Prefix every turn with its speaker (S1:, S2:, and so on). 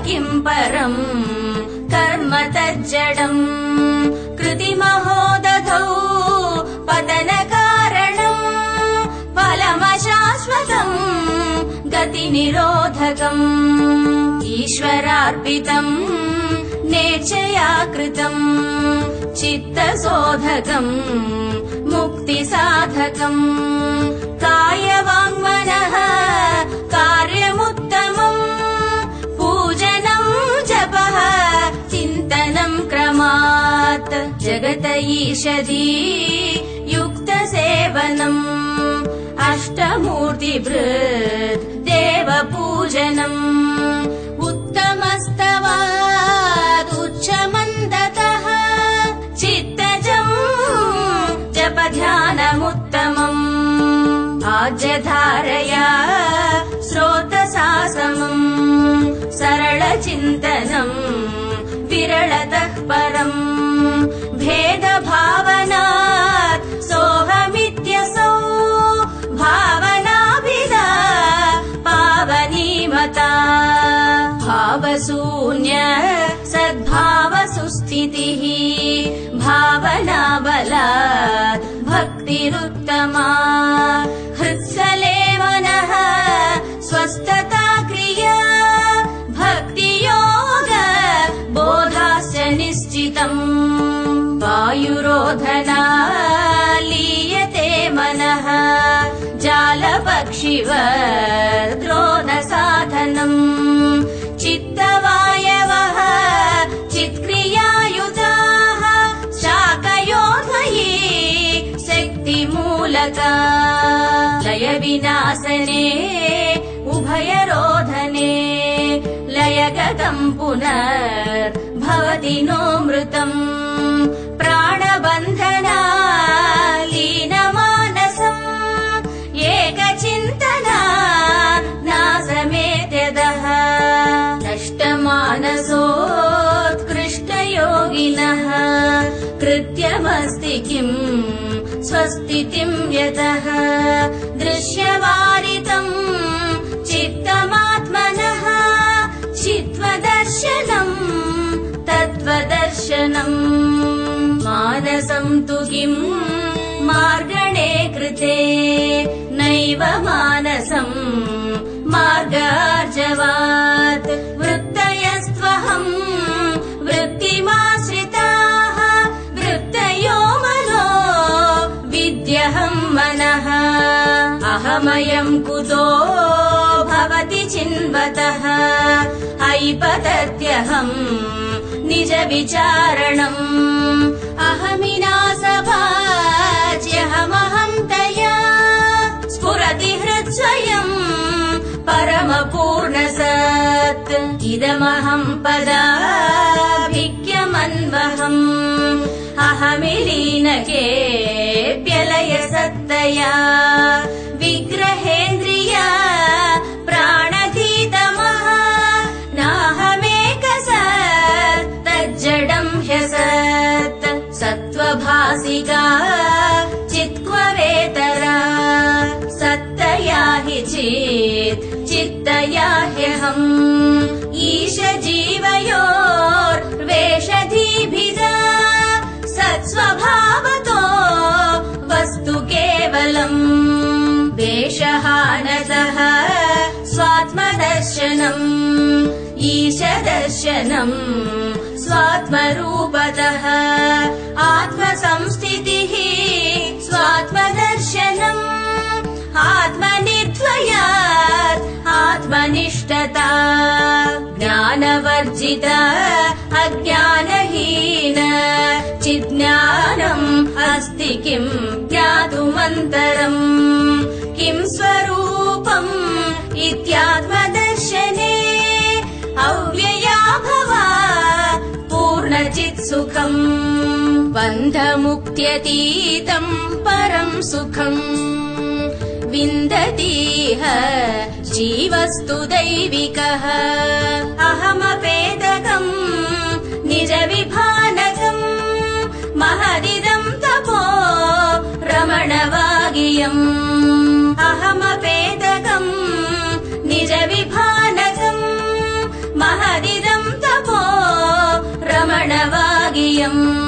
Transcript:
S1: किम् परम् कर्म तज्जडम् कृतिमहोदधौ पतनकारणम् फलमशाश्वतम् गतिनिरोधकम् ईश्वरार्पितम् नेच्छया कृतम् चित्तशोधकम् मुक्तिसाधकम् कायवाङ्मनः कार्यमुत्तमम् पूजनम् जपः चिन्तनम् क्रमात् जगत ईषदी युक्तसेवनम् अष्टमूर्तिभृत् देवपूजनम् उत्तमस्तवात् उच्चमन्दतः चित्तजम् जपध्यानमुत्तमम् आज्यधारया श्रोतसासमम् सरलचिन्तनम् विरलतः परम् भेदभावनात् सोऽहमित्यसौ भावनाभिदा पावनीमता भावशून्य सद्भावसुस्थितिः भावनाबलात् भक्तिरुत्तमा हृत्सले मनः स्वस्थता क्रिया भक्तियोग बोधाश्च निश्चितम् वायुरोधना लीयते मनः जालपक्षिवत् द्रोणसाधनम् चित्तवायवः चित्क्रियायुताः शाकयोधये शक्तिमूलका लयविनाशने उभयरोधने लयगतम् पुनर्भवति नोऽमृतम् प्राणबन्धना लीनमानसम् एकचिन्तना नासमेत्यदः नष्टमानसोत्कृष्टयोगिनः कृत्यमस्ति किम् स्वस्तितिम् यतः दृश्यवारितम् चित्तमात्मनः चित्वदर्शनम् तत्त्वदर्शनम् मानसम् तु किम् मार्गणे कृते नैव मानसम् मार्गार्जवात् वृत्तयस्त्वहम् वृत्तिमाश्रिताः वृत्तयो मनो विद्यहम् मनः अहमयम् कुतो भवति चिन्वतः ऐपतत्यहम् निज विचारणम् अहमिनासभाज्यहमहम् तया स्फुरति हृत्स्वयम् परमपूर्णसत् इदमहम् पदाभिक्यमन्वहम् अहमिलीनकेऽप्यलय सत्तया विग्रहेन्द्रिया प्राणधीतमः नाहमेकसत् तज्जडम् ह्यसत् सत्त्वभासिका चित्क्ववेतरा सत्तया हि चित्तया ह्यहम् ईश जीवयोर्वेषधीभिदा सत्स्वभावतो वस्तु केवलम् वेषहानतः स्वात्मदर्शनम् ईशदर्शनम् स्वात्मरूपतः आत्मसंस्थितिः स्वात्मदर्शनम् आत्मनिर्द्वयात् आत्मनिष्ठता ज्ञानवर्जिता अज्ञानहीन चिज्ञानम् अस्ति किम् ज्ञातुमन्तरम् किम् स्वरूपम् इत्यात्मदर्शने अव्यया भवा पूर्णचित्सुखम् बन्धमुक्त्यतीतम् परम् सुखम् विन्दतीह जीवस्तु दैविकः अहमपेदकम् निजविभानकम् महदिदम् तपो रमणवागियम् अहमपेदकम् निजविभानकम् महदिदम् प्रियम्